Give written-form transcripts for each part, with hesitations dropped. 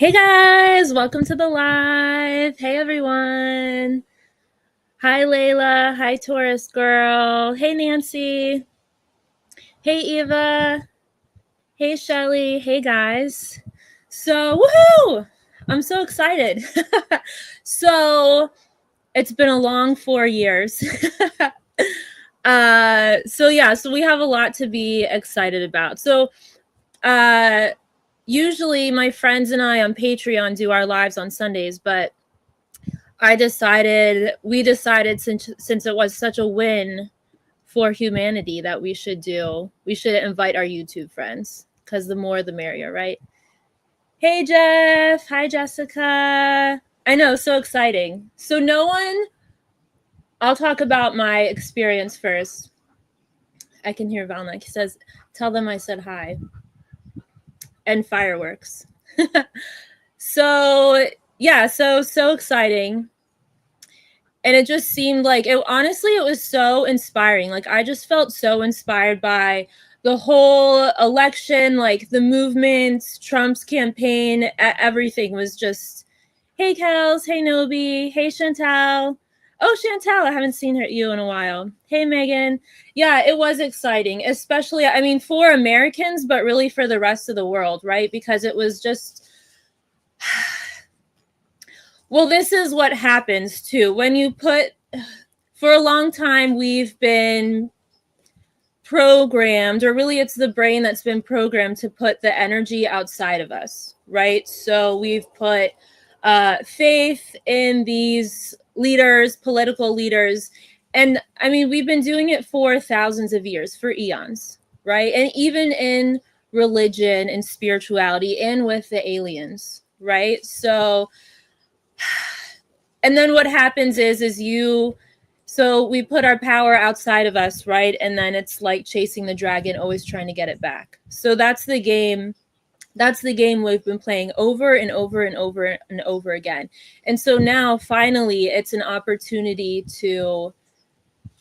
Hey guys, welcome to the live. Hey everyone. Hi Layla. Hi Taurus girl. Hey Nancy. Hey Eva. Hey Shelly. Hey guys. So, woohoo! I'm so excited. So, it's been a long 4 years. So we have a lot to be excited about. Uh, Usually my friends and I on Patreon do our lives on Sundays, but we decided since it was such a win for humanity that we should invite our YouTube friends because the more the merrier, right? Hey Jeff, hi Jessica. I know, so exciting. I'll talk about my experience first. I can hear Val Nek. He says, tell them I said hi. And fireworks. So exciting. And it just seemed like it was so inspiring. Like I just felt so inspired by the whole election, like the movement, Trump's campaign, everything was just, hey Kels, hey Nobi, hey Chantal. Oh, Chantal, I haven't seen you in a while. Hey Megan. Yeah, it was exciting, especially, I mean, for Americans, but really for the rest of the world, right? Because it was just, well, this is what happens too. For a long time, we've been programmed, or really it's the brain that's been programmed to put the energy outside of us, right? So we've put faith in these leaders, political leaders. And I mean, we've been doing it for thousands of years, for eons, right? And even in religion and spirituality and with the aliens, right? And then what happens so we put our power outside of us, right? And then it's like chasing the dragon, always trying to get it back. So that's the game we've been playing over and over and over and over again. And so now finally it's an opportunity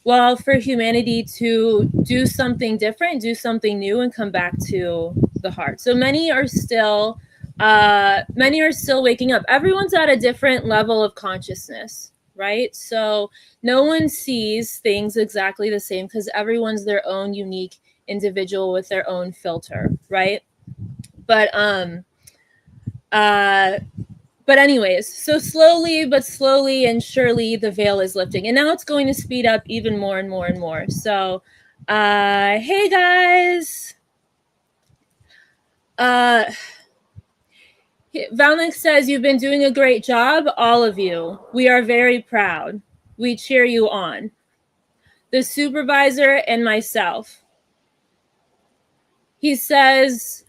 for humanity to do something different, do something new, and come back to the heart. So many are still waking up. Everyone's at a different level of consciousness, right? So no one sees things exactly the same because everyone's their own unique individual with their own filter, right? But anyways, so slowly and surely the veil is lifting, and now it's going to speed up even more and more and more. So hey guys. Val Nek says, you've been doing a great job, all of you. We are very proud. We cheer you on. The supervisor and myself. He says,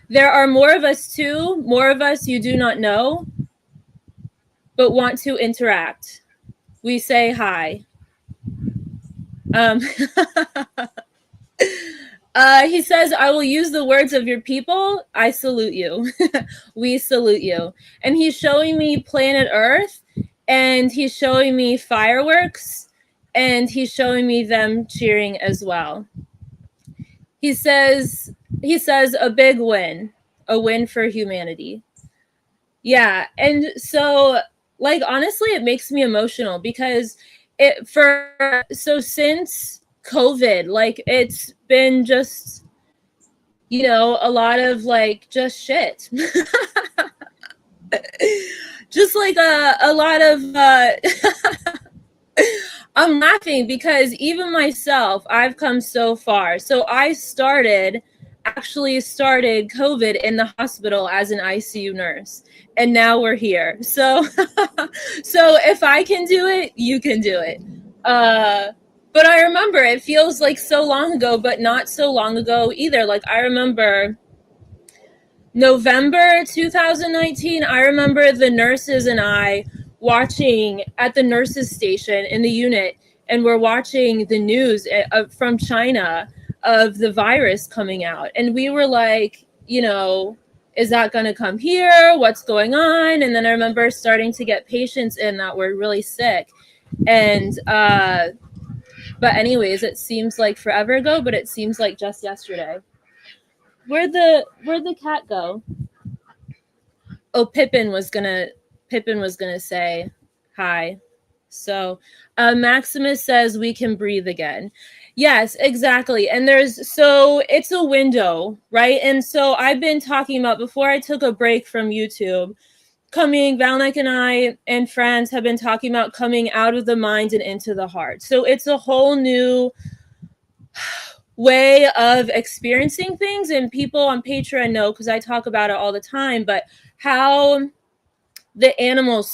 there are more of us too, more of us you do not know, but want to interact. We say hi. He says, I will use the words of your people. I salute you. We salute you. And he's showing me planet Earth, and he's showing me fireworks, and he's showing me them cheering as well. He says a big win, a win for humanity. Yeah. And so, like, honestly, it makes me emotional because since COVID, like, it's been just, a lot of like just shit. Just like a lot of I'm laughing because even myself, I've come so far. So I actually started COVID in the hospital as an ICU nurse, and now we're here. So so if I can do it, you can do it. But I remember it feels like so long ago, but not so long ago either. Like I remember November 2019, I remember the nurses and I watching at the nurses station in the unit, and we're watching the news from China of the virus coming out. And we were like, is that going to come here? What's going on? And then I remember starting to get patients in that were really sick. And, but anyways, it seems like forever ago, but it seems like just yesterday. Where'd the cat go? Oh, Pippin was gonna say hi. So Maximus says we can breathe again. Yes, exactly. And it's a window, right? And so I've been talking about, before I took a break from YouTube, Val Nek and I and friends have been talking about coming out of the mind and into the heart. So it's a whole new way of experiencing things, and people on Patreon know, because I talk about it all the time, but how the animals,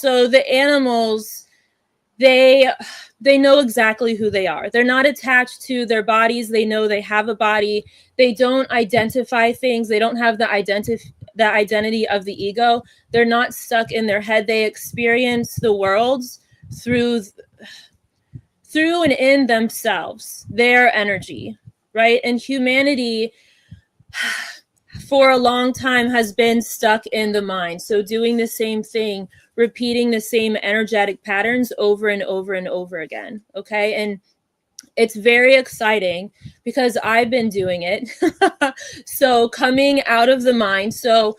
they know exactly who they are. They're not attached to their bodies. They know they have a body. They don't identify things. They don't have the identity of the ego. They're not stuck in their head. They experience the worlds through and in themselves, their energy, right? And humanity for a long time has been stuck in the mind. So doing the same thing, repeating the same energetic patterns over and over and over again. Okay. And it's very exciting because I've been doing it. So coming out of the mind. So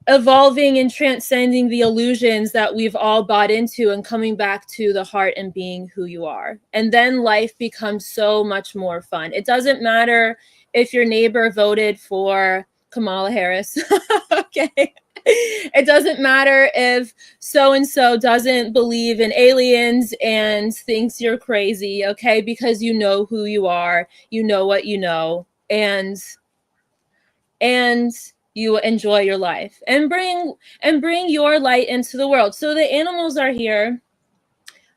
evolving and transcending the illusions that we've all bought into and coming back to the heart and being who you are. And then life becomes so much more fun. It doesn't matter if your neighbor voted for Kamala Harris. Okay. It doesn't matter if so and so doesn't believe in aliens and thinks you're crazy, okay? Because you know who you are, you know what you know, and you enjoy your life and bring your light into the world. So the animals are here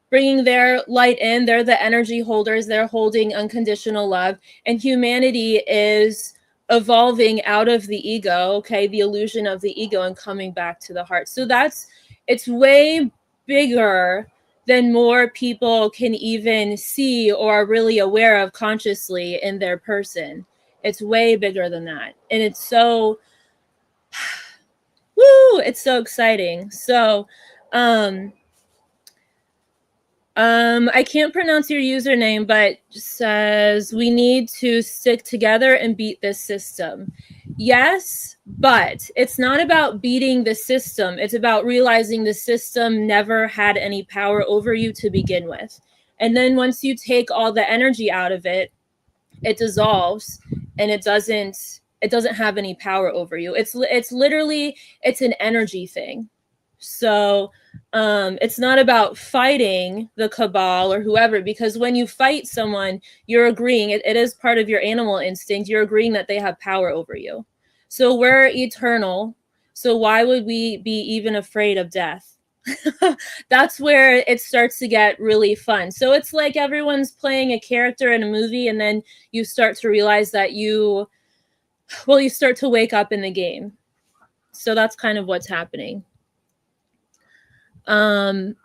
bringing their light in. They're the energy holders. They're holding unconditional love, and humanity is evolving out of the ego, okay, the illusion of the ego, and coming back to the heart. So it's way bigger than more people can even see or are really aware of consciously in their person. It's way bigger than that. And it's so woo, it's so exciting. So I can't pronounce your username, but says we need to stick together and beat this system. Yes, but it's not about beating the system. It's about realizing the system never had any power over you to begin with. And then once you take all the energy out of it, it dissolves, and it doesn't have any power over you. It's literally, it's an energy thing. So it's not about fighting the cabal or whoever, because when you fight someone, you're agreeing, it is part of your animal instinct, you're agreeing that they have power over you. So we're eternal, so why would we be even afraid of death? That's where it starts to get really fun. So it's like everyone's playing a character in a movie, and then you start to realize that you start to wake up in the game. So that's kind of what's happening. So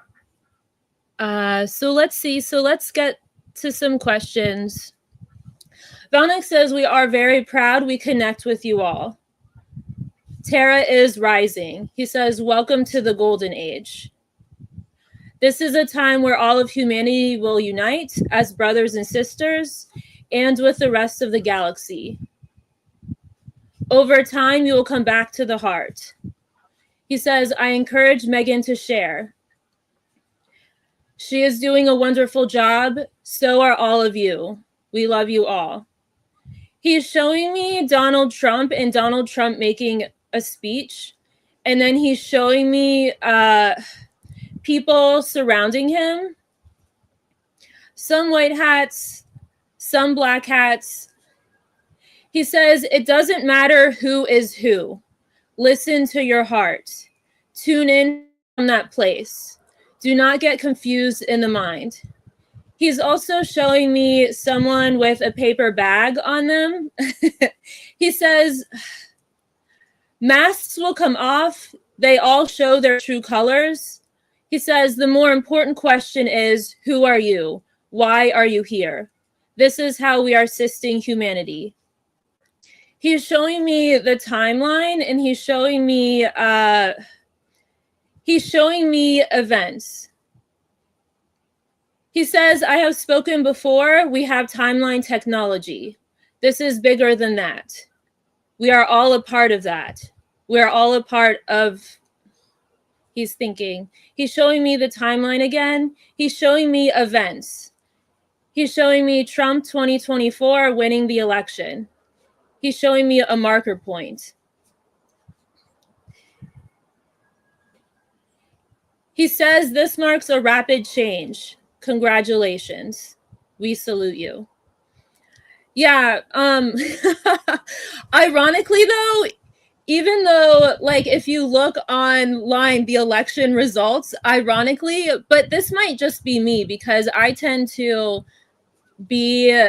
let's see. So let's get to some questions. Val Nek says, we are very proud we connect with you all. Terra is rising. He says, welcome to the Golden Age. This is a time where all of humanity will unite as brothers and sisters and with the rest of the galaxy. Over time, you will come back to the heart. He says, I encourage Megan to share. She is doing a wonderful job. So are all of you. We love you all. He's showing me Donald Trump and Donald Trump making a speech. And then he's showing me people surrounding him. Some white hats, some black hats. He says, it doesn't matter who is who. Listen to your heart. Tune in from that place. Do not get confused in the mind. He's also showing me someone with a paper bag on them. He says, masks will come off. They all show their true colors. He says, the more important question is, who are you? Why are you here? This is how we are assisting humanity. He's showing me the timeline, and he's showing me events. He says, I have spoken before, we have timeline technology. This is bigger than that. We are all a part of that. We are all a part of he's thinking. He's showing me the timeline again. He's showing me events. He's showing me Trump 2024 winning the election. He's showing me a marker point. He says this marks a rapid change. Congratulations. We salute you. Yeah, ironically though, even though, like, if you look online, the election results, ironically, but this might just be me because I tend to be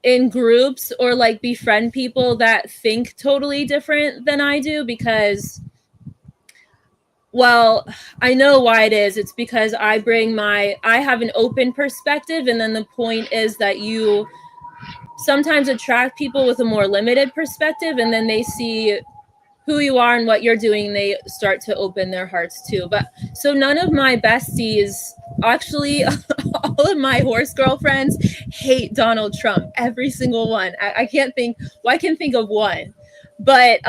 in groups or like befriend people that think totally different than I do because, well, I know why it is. It's because I have an open perspective, and then the point is that you sometimes attract people with a more limited perspective, and then they see who you are and what you're doing, they start to open their hearts too. But so none of my besties, actually, all of my horse girlfriends hate Donald Trump. Every single one. I can't think. Well, I can think of one, but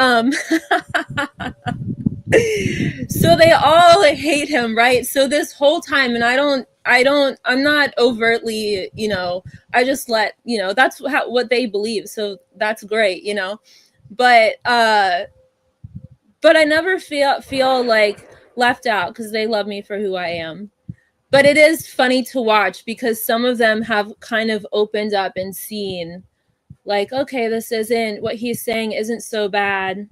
so they all hate him, right? So this whole time, and I'm not overtly, I just let, that's what they believe. So that's great, but I never feel like left out because they love me for who I am. But it is funny to watch because some of them have kind of opened up and seen like, okay, what he's saying isn't so bad.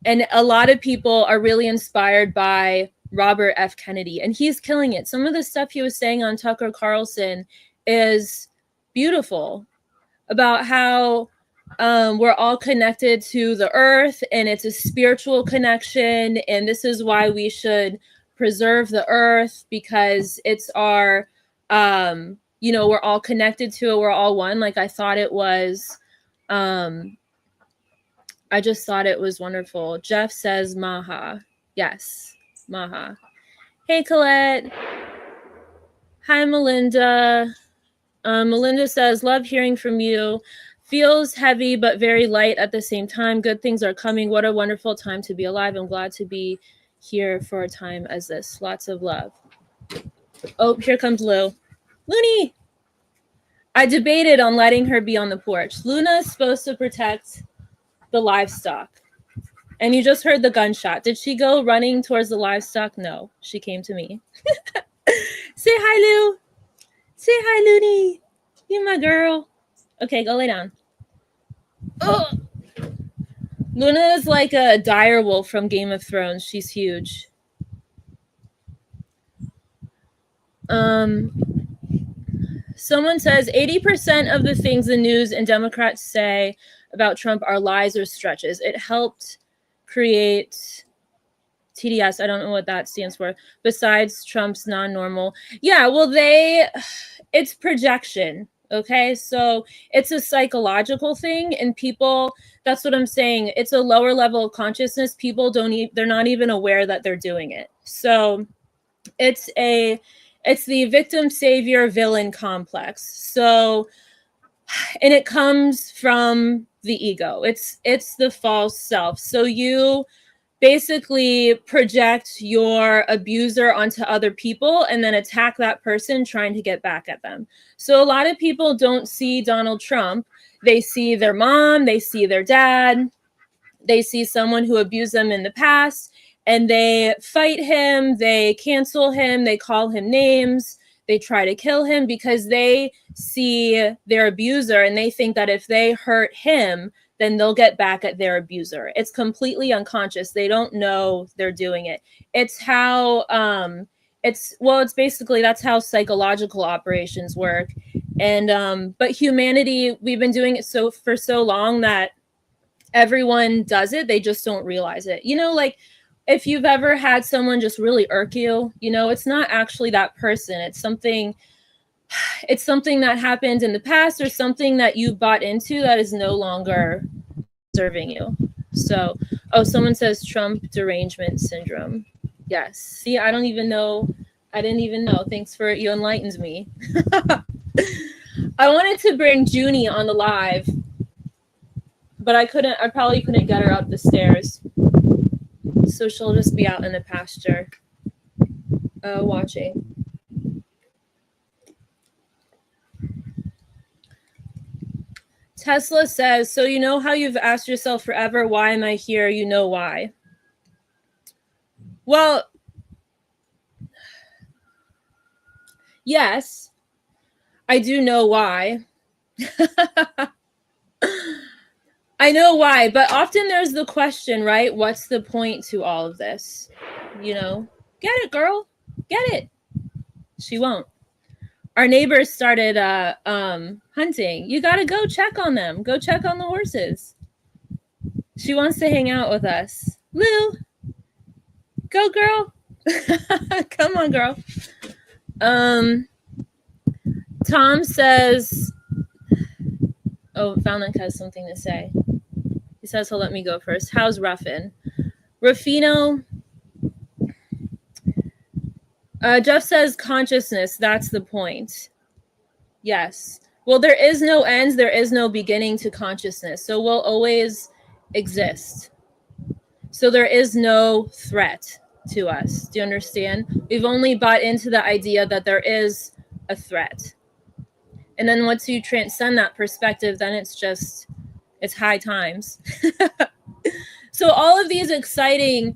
And a lot of people are really inspired by Robert F. Kennedy, and he's killing it. Some of the stuff he was saying on Tucker Carlson is beautiful about how we're all connected to the earth and it's a spiritual connection. And this is why we should preserve the earth because it's our, we're all connected to it. We're all one. Like I thought it was, I just thought it was wonderful. Jeff says Maha. Yes, Maha. Hey, Colette. Hi, Melinda. Melinda says, love hearing from you. Feels heavy, but very light at the same time. Good things are coming. What a wonderful time to be alive. I'm glad to be here for a time as this. Lots of love. Oh, here comes Lou. Looney! I debated on letting her be on the porch. Luna is supposed to protect the livestock. And you just heard the gunshot. Did she go running towards the livestock? No, she came to me. Say hi, Lou. Say hi, Looney. You my girl. Okay, go lay down. Oh, Luna is like a dire wolf from Game of Thrones. She's huge. Someone says 80% of the things the news and Democrats say about Trump are lies or stretches. It helped create TDS. I don't know what that stands for. Besides Trump's non-normal. Yeah, well, it's projection. Okay, so it's a psychological thing, and people, that's what I'm saying. It's a lower level of consciousness. People they're not even aware that they're doing it. So it's the victim, savior, villain complex. So, and it comes from the ego. It's the false self. So you basically project your abuser onto other people and then attack that person trying to get back at them. So a lot of people don't see Donald Trump. They see their mom, they see their dad, they see someone who abused them in the past, and they fight him, they cancel him, they call him names, they try to kill him because they see their abuser and they think that if they hurt him, then they'll get back at their abuser. It's completely unconscious. They don't know they're doing it. It's how, it's basically, that's how psychological operations work. And, but humanity, we've been doing it for so long that everyone does it. They just don't realize it. Like if you've ever had someone just really irk you, it's not actually that person. It's something that happened in the past or something that you bought into that is no longer serving you. So, someone says Trump derangement syndrome. Yes. See, I didn't even know. Thanks for, you enlightened me. I wanted to bring Junie on the live, but I probably couldn't get her up the stairs. So she'll just be out in the pasture watching. Tesla says, so you know how you've asked yourself forever, why am I here? You know why. Well, yes, I do know why. I know why, but often there's the question, right? What's the point to all of this? You know, get it, girl, get it. She won't. Our neighbors started hunting. You got to go check on them. Go check on the horses. She wants to hang out with us. Lou, go girl. Come on, girl. Tom says, oh, Val Nek has something to say. He says he'll let me go first. How's Ruffin? Ruffino. Jeff says consciousness. That's the point. Yes. Well, there is no end. There is no beginning to consciousness. So we'll always exist. So there is no threat to us. Do you understand? We've only bought into the idea that there is a threat. And then once you transcend that perspective, then it's high times. So all of these exciting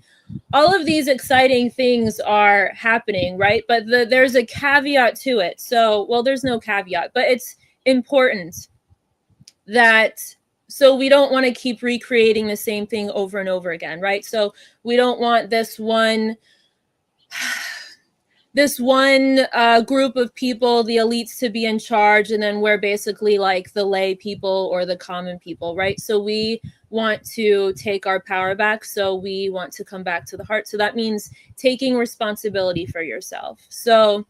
things are happening, right? But there's a caveat to it. So, well, there's no caveat, but it's important that, so we don't want to keep recreating the same thing over and over again, right? So we don't want this one group of people, the elites, to be in charge, and then we're basically like the lay people or the common people, right? So we want to take our power back. So we want to come back to the heart. So that means taking responsibility for yourself. So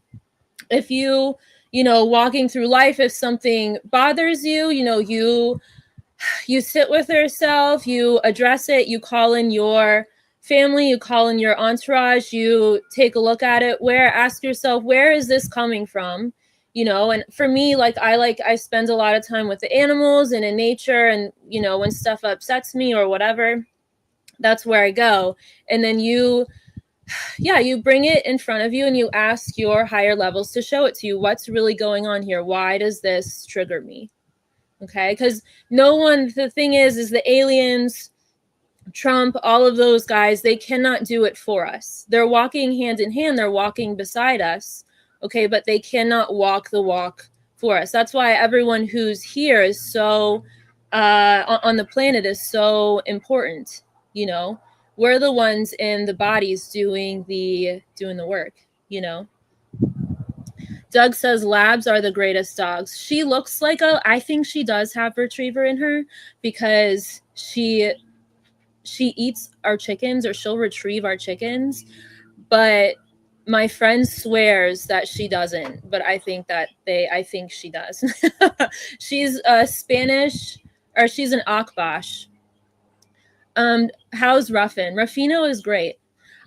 if you walking through life, if something bothers you, you sit with yourself, you address it, you call in your family, you call in your entourage, you take a look at it, ask yourself, where is this coming from? And for me, I spend a lot of time with the animals and in nature, and when stuff upsets me or whatever, that's where I go. And then you bring it in front of you and you ask your higher levels to show it to you. What's really going on here? Why does this trigger me? Okay, because the thing is the aliens, Trump, all of those guys, they cannot do it for us. They're walking hand in hand. They're walking beside us. Okay, but they cannot walk the walk for us. That's why everyone who's here is so, on the planet is so important. We're the ones in the bodies doing the work, Doug says labs are the greatest dogs. She looks like I think she does have retriever in her, because she eats our chickens, or she'll retrieve our chickens, but my friend swears that she doesn't, but I think she does. She's Spanish, or she's an Akbash. How's Ruffin? Ruffino is great.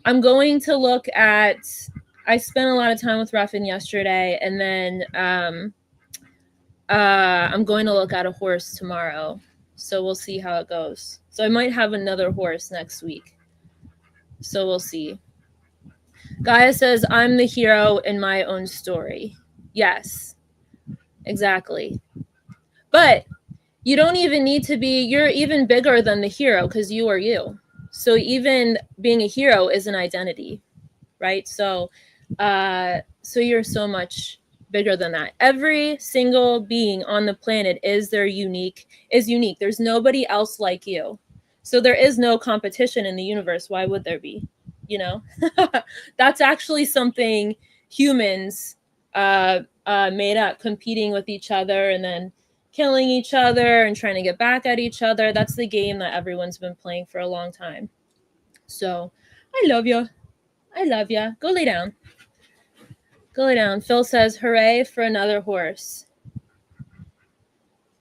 I'm going to look at, I spent a lot of time with Ruffin yesterday, and then I'm going to look at a horse tomorrow. So we'll see how it goes. So I might have another horse next week. So we'll see. Gaia says, I'm the hero in my own story. Yes, exactly. But you don't even need to be, you're even bigger than the hero, because you are you. So even being a hero is an identity, right? So you're so much bigger than that. Every single being on the planet is unique. There's nobody else like you. So there is no competition in the universe. Why would there be? That's actually something humans made up, competing with each other and then killing each other and trying to get back at each other. That's the game that everyone's been playing for a long time. So I love you. Go lay down. Phil says, hooray for another horse.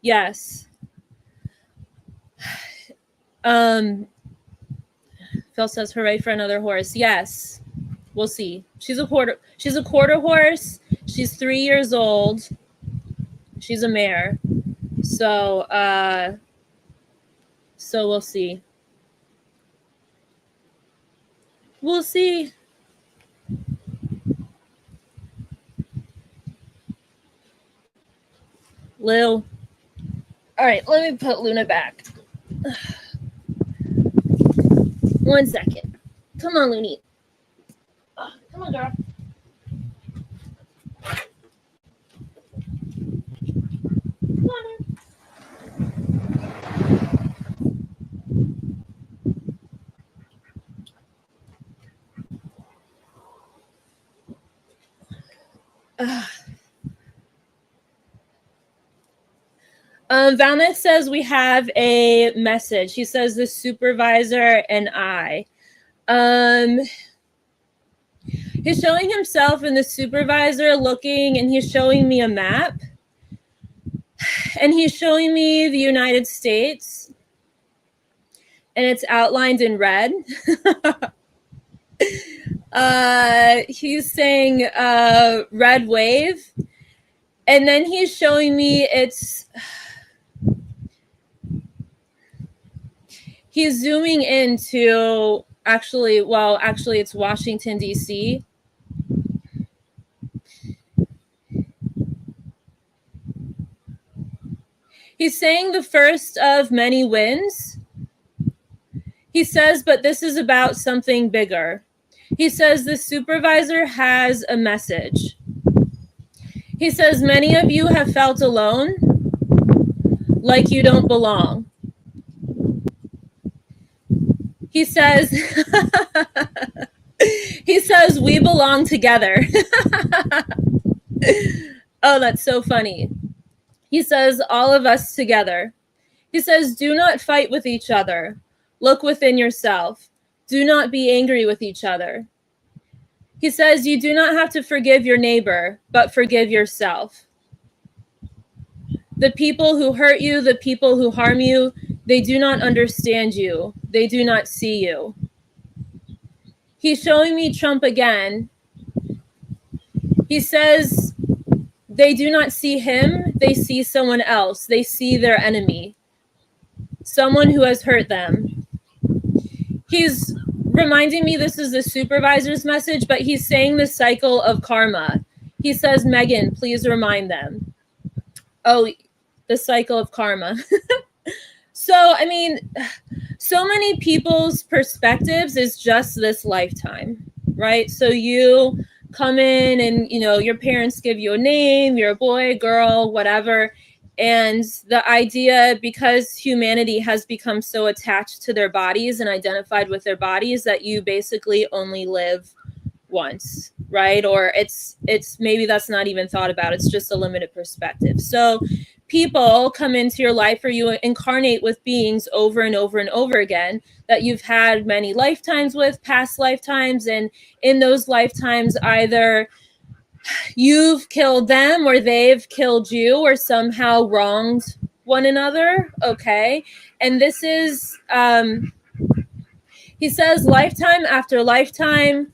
Yes. Phil says, hooray for another horse. Yes. We'll see. She's a quarter horse. She's 3 years old. She's a mare. So we'll see. We'll see. Lil. All right, let me put Luna back. 1 second. Come on, Looney. Come on, girl. Come on. Val Nek says we have a message. He says the supervisor and I. He's showing himself and the supervisor looking, and he's showing me a map. And he's showing me the United States. And it's outlined in red. He's saying red wave. And then he's showing me he's zooming into actually it's Washington, D.C. He's saying the first of many winds. He says, but this is about something bigger. He says the supervisor has a message. He says, many of you have felt alone, like you don't belong. He says, we belong together. Oh, that's so funny. He says, all of us together. He says, do not fight with each other. Look within yourself. Do not be angry with each other. He says, you do not have to forgive your neighbor, but forgive yourself. The people who hurt you, the people who harm you, they do not understand you. They do not see you. He's showing me Trump again. He says, they do not see him. They see someone else. They see their enemy, someone who has hurt them. He's reminding me this is the supervisor's message, but he's saying the cycle of karma. He says, Megan, please remind them. Oh, the cycle of karma. So, I mean, so many people's perspectives is just this lifetime, right? So you come in and, you know, your parents give you a name, you're a boy, girl, whatever. And the idea, because humanity has become so attached to their bodies and identified with their bodies, that you basically only live once, right? Or it's maybe that's not even thought about. It's just a limited perspective. So people come into your life, or you incarnate with beings over and over and over again that you've had many lifetimes with, past lifetimes. And in those lifetimes, either you've killed them or they've killed you or somehow wronged one another. Okay. And this is, he says, lifetime after lifetime,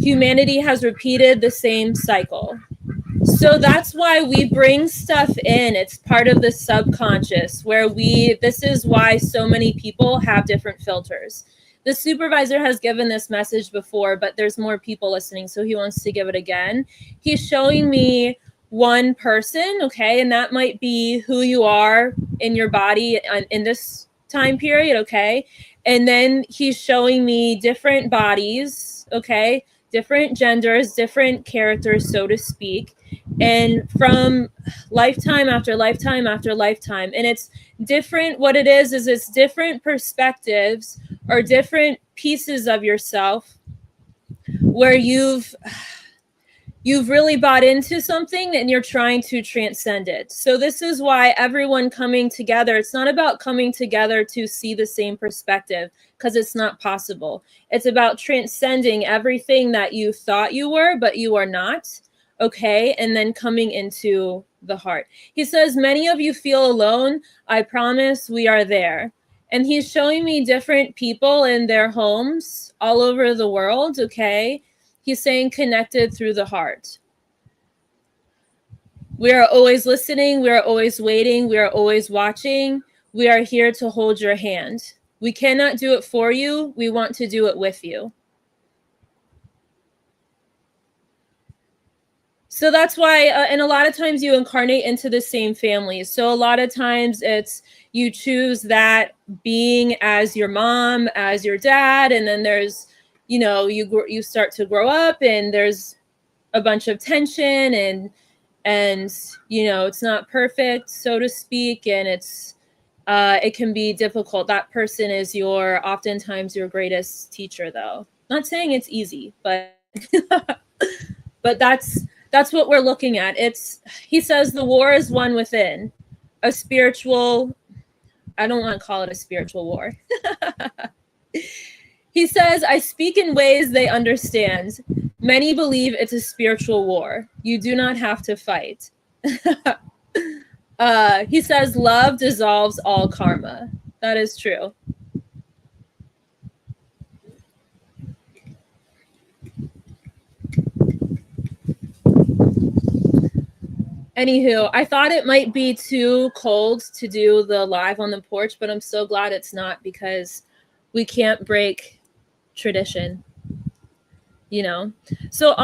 humanity has repeated the same cycle. So that's why we bring stuff in. It's part of the subconscious where this is why so many people have different filters. The supervisor has given this message before, but there's more people listening, so he wants to give it again. He's showing me one person, okay, and that might be who you are in your body in this time period, okay? And then he's showing me different bodies, okay? Different genders, different characters, so to speak, and from lifetime after lifetime after lifetime. And it's different. What it is it's different perspectives or different pieces of yourself where you've really bought into something and you're trying to transcend it. So this is why everyone coming together, it's not about coming together to see the same perspective, because it's not possible. It's about transcending everything that you thought you were, but you are not. Okay. And then coming into the heart. He says, many of you feel alone. I promise we are there. And he's showing me different people in their homes all over the world. Okay. He's saying connected through the heart. We are always listening. We are always waiting. We are always watching. We are here to hold your hand. We cannot do it for you. We want to do it with you. So that's why, and a lot of times you incarnate into the same families. So a lot of times it's you choose that being as your mom, as your dad, and then there's, you start to grow up, and there's a bunch of tension, and it's not perfect, so to speak, and it can be difficult. That person is oftentimes your greatest teacher, though. Not saying it's easy, but but that's what we're looking at. He says the war is won within. A spiritual, I don't want to call it a spiritual war. He says, I speak in ways they understand. Many believe it's a spiritual war. You do not have to fight. He says, love dissolves all karma. That is true. Anywho, I thought it might be too cold to do the live on the porch, but I'm so glad it's not, because we can't break tradition. So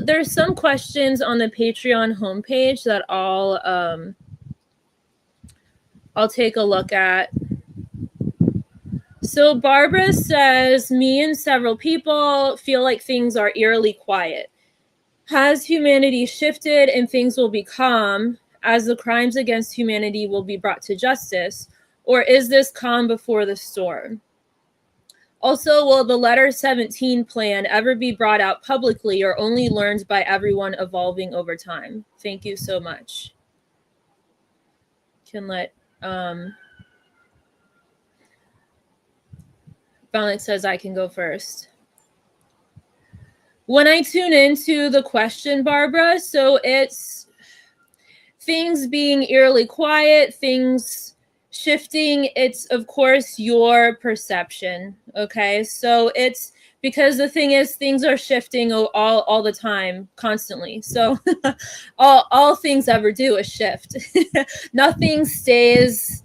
there's some questions on the Patreon homepage that I'll take a look at. So Barbara says, me and several people feel like things are eerily quiet. Has humanity shifted and things will be calm as the crimes against humanity will be brought to justice? Or is this calm before the storm? Also, will the Letter 17 plan ever be brought out publicly or only learned by everyone evolving over time? Thank you so much. Can let Val Nek says I can go first. When I tune into the question, Barbara, so it's things being eerily quiet, things shifting. It's, of course, your perception. Okay, so it's because the thing is, things are shifting all the time, constantly. So all things ever do is shift. Nothing stays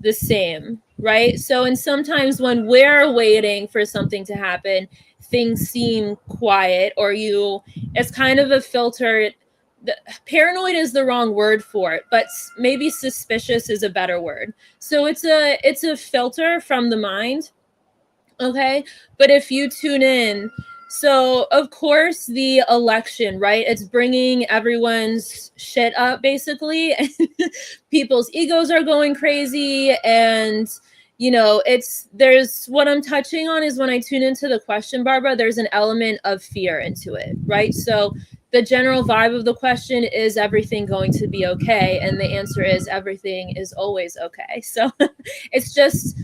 the same, right? So, and sometimes when we're waiting for something to happen, things seem quiet, or it's kind of a filter. Paranoid is the wrong word for it, but maybe suspicious is a better word. So it's a filter from the mind. Okay, but if you tune in, so of course the election, right? It's bringing everyone's shit up, basically, and people's egos are going crazy, and there's what I'm touching on is when I tune into the question, Barbara, there's an element of fear into it, right? So the general vibe of the question is everything going to be okay, and the answer is everything is always okay. So it's just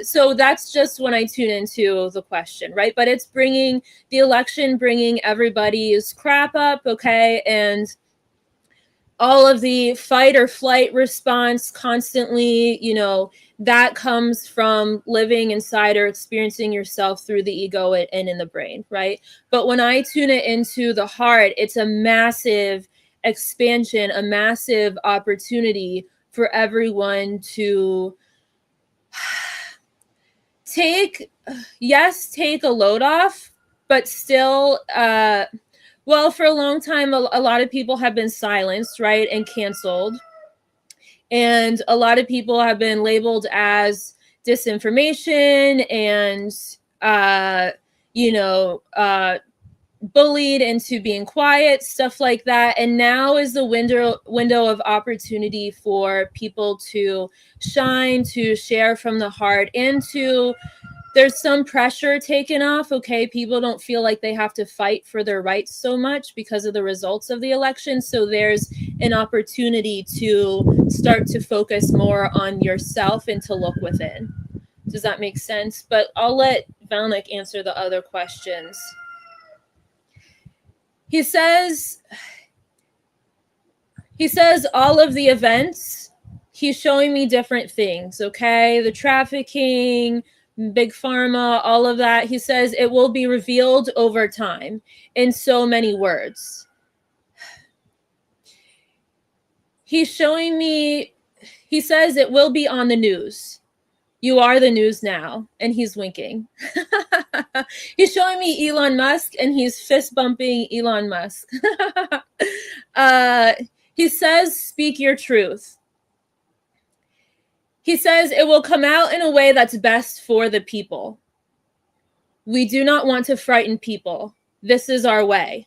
so that's just when I tune into the question, right? But it's bringing the election, bringing everybody's crap up, okay? And all of the fight or flight response constantly, that comes from living inside or experiencing yourself through the ego and in the brain, right? But when I tune it into the heart, it's a massive expansion, a massive opportunity for everyone to take a load off, but still, well, for a long time, a lot of people have been silenced, right, and canceled. And a lot of people have been labeled as disinformation and, bullied into being quiet, stuff like that. And now is the window of opportunity for people to shine, to share from the heart, and there's some pressure taken off. Okay, people don't feel like they have to fight for their rights so much because of the results of the election. So there's an opportunity to start to focus more on yourself and to look within. Does that make sense? But I'll let Val Nek answer the other questions. He says all of the events, he's showing me different things, okay? The trafficking, big pharma, all of that. He says it will be revealed over time in so many words. He's showing me, he says it will be on the news. You are the news now. And he's winking. He's showing me Elon Musk and he's fist bumping Elon Musk. He says, speak your truth. He says it will come out in a way that's best for the people. We do not want to frighten people. This is our way.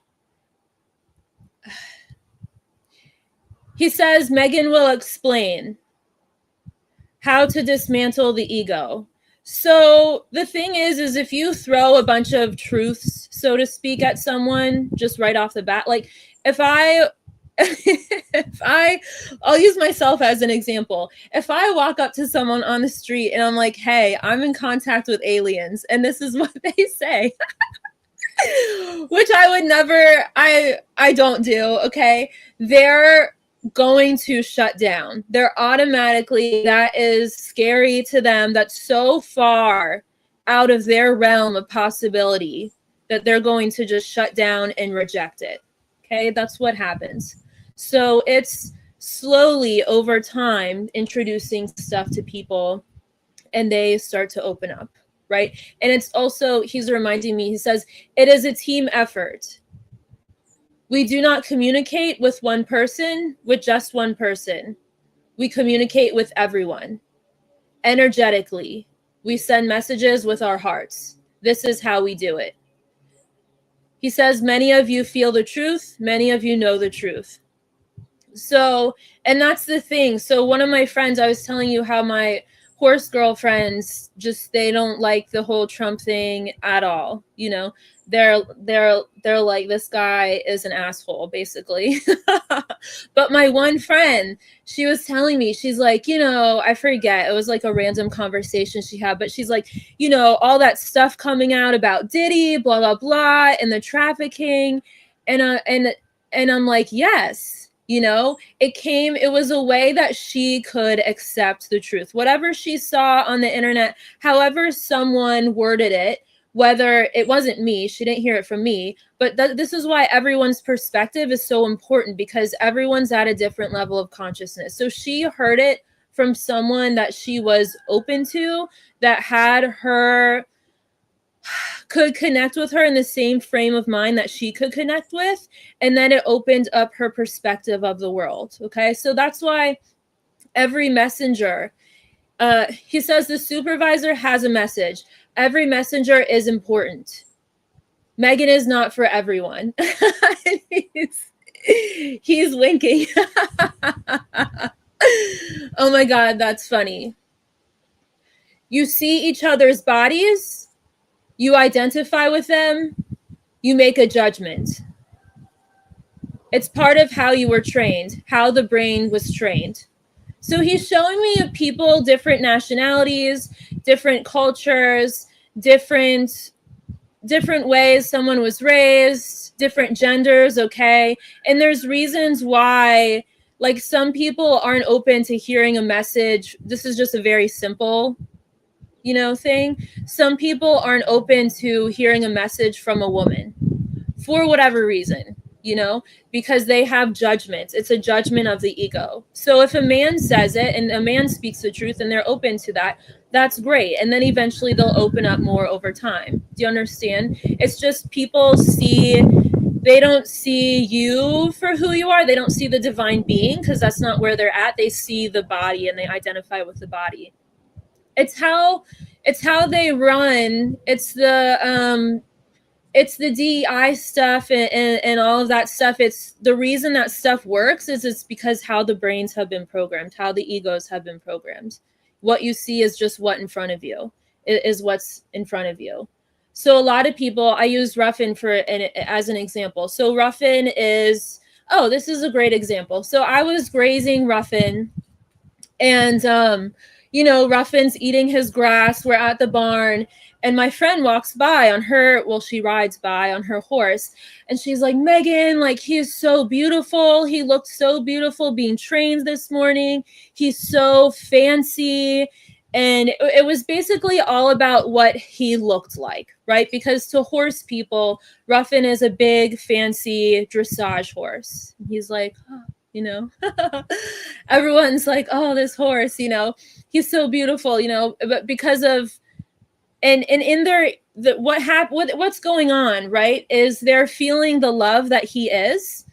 He says Megan will explain how to dismantle the ego. So the thing is if you throw a bunch of truths, so to speak, at someone just right off the bat, like if I'll use myself as an example. If I walk up to someone on the street and I'm like, hey, I'm in contact with aliens, and this is what they say, which I would never, I don't do, okay? They're going to shut down. They're automatically, that is scary to them. That's so far out of their realm of possibility that they're going to just shut down and reject it. Okay, that's what happens. So it's slowly over time introducing stuff to people and they start to open up, right? And it's also, he's reminding me, he says, it is a team effort. We do not communicate with one person, with just one person. We communicate with everyone. Energetically, we send messages with our hearts. This is how we do it. He says, many of you feel the truth. Many of you know the truth. So, and that's the thing. So one of my friends, I was telling you how my horse girlfriends just, they don't like the whole Trump thing at all. You know, they're like, this guy is an asshole, basically. But my one friend, she was telling me, she's like, you know, I forget, it was like a random conversation she had, but she's like, you know, all that stuff coming out about Diddy, blah, blah, blah, and the trafficking. And I'm like, yes. You know, it was a way that she could accept the truth. Whatever she saw on the internet, however someone worded it, whether it wasn't me, she didn't hear it from me, but this is why everyone's perspective is so important, because everyone's at a different level of consciousness. So she heard it from someone that she was open to, that had her, could connect with her in the same frame of mind that she could connect with. And then it opened up her perspective of the world. Okay. So that's why every messenger, he says the supervisor has a message. Every messenger is important. Megan is not for everyone. he's winking. Oh my God. That's funny. You see each other's bodies. You identify with them, you make a judgment. It's part of how you were trained, how the brain was trained. So he's showing me people, different nationalities, different cultures, different ways someone was raised, different genders, okay? And there's reasons why, like, some people aren't open to hearing a message. This is just a very simple, you know, thing. Some people aren't open to hearing a message from a woman for whatever reason, you know, because they have judgments. It's a judgment of the ego. So if a man says it and a man speaks the truth and they're open to that, that's great. And then eventually they'll open up more over time. Do you understand? It's just people they don't see you for who you are. They don't see the divine being, because that's not where they're at. They see the body and they identify with the body. It's how they run. It's the DEI stuff and all of that stuff. It's the reason that stuff works is it's because how the brains have been programmed, how the egos have been programmed. What you see is just what in front of you, is what's in front of you. So a lot of people, I use Ruffin as an example. So Ruffin is, oh, this is a great example. So I was grazing Ruffin, and you know, Ruffin's eating his grass. We're at the barn, and my friend walks by on her, well, she rides by on her horse, and she's like, Megan, like, he is so beautiful. He looked so beautiful being trained this morning. He's so fancy. And it was basically all about what he looked like, right? Because to horse people, Ruffin is a big, fancy dressage horse. He's like, oh, you know. Everyone's like, oh, this horse, you know, he's so beautiful, you know, but because of and in their what's going on, right, is they're feeling the love that he is,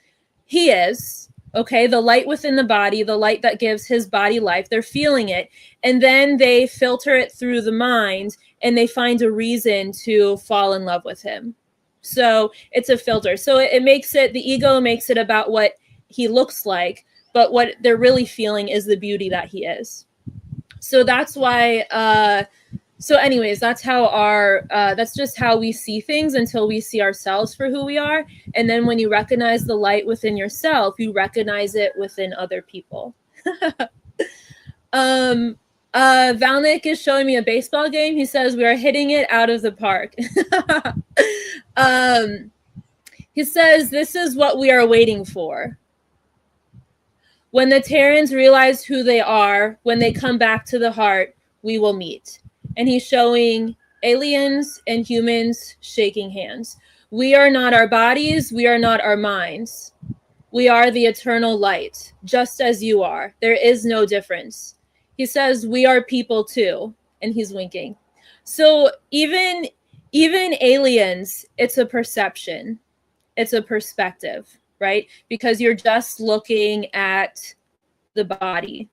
okay, the light within the body, the light that gives his body life. They're feeling it, and then they filter it through the mind, and they find a reason to fall in love with him. So it's a filter. So it makes it, the ego makes it about what he looks like, but what they're really feeling is the beauty that he is. So that's why so anyways, that's how our that's just how we see things until we see ourselves for who we are. And then when you recognize the light within yourself, you recognize it within other people. Val Nek is showing me a baseball game. He says we are hitting it out of the park. He says this is what we are waiting for. When the Terrans realize who they are, when they come back to the heart, we will meet. And he's showing aliens and humans shaking hands. We are not our bodies. We are not our minds. We are the eternal light, just as you are. There is no difference. He says we are people too, and he's winking. So even aliens, it's a perception. It's a perspective, right? Because you're just looking at the body,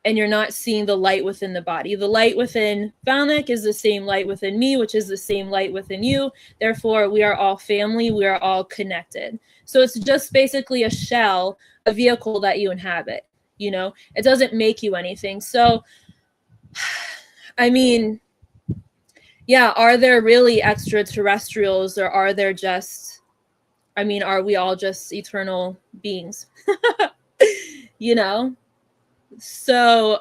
and you're not seeing the light within the body. The light within Val Nek is the same light within me, which is the same light within you. Therefore, we are all family. We are all connected. So it's just basically a shell, a vehicle that you inhabit. You know, it doesn't make you anything. So, I mean, yeah, are there really extraterrestrials, or are there just, I mean, are we all just eternal beings? You know? So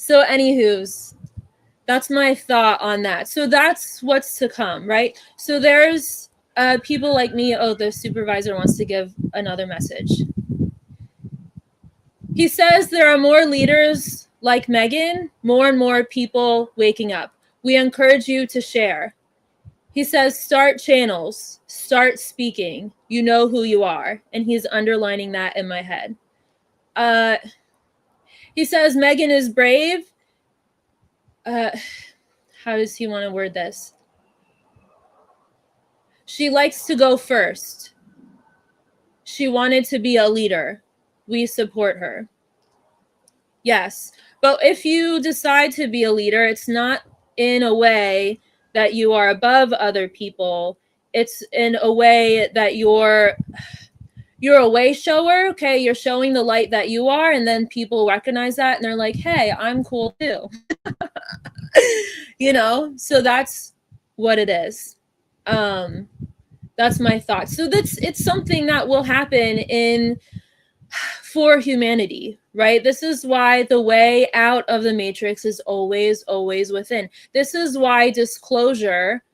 anywho's, that's my thought on that. So that's what's to come, right? So there's people like me. Oh, the supervisor wants to give another message. He says there are more leaders like Megan, more and more people waking up. We encourage you to share. He says, start channels, start speaking. You know who you are. And he's underlining that in my head. He says Megan is brave. How does he want to word this? She likes to go first. She wanted to be a leader. We support her. Yes. But if you decide to be a leader, it's not in a way that you are above other people. It's in a way that you're a way shower. Okay, you're showing the light that you are, and then people recognize that and they're like, hey, I'm cool too. You know, so that's what it is. That's my thought. So it's something that will happen for humanity, right? This is why the way out of the matrix is always within. This is why disclosure,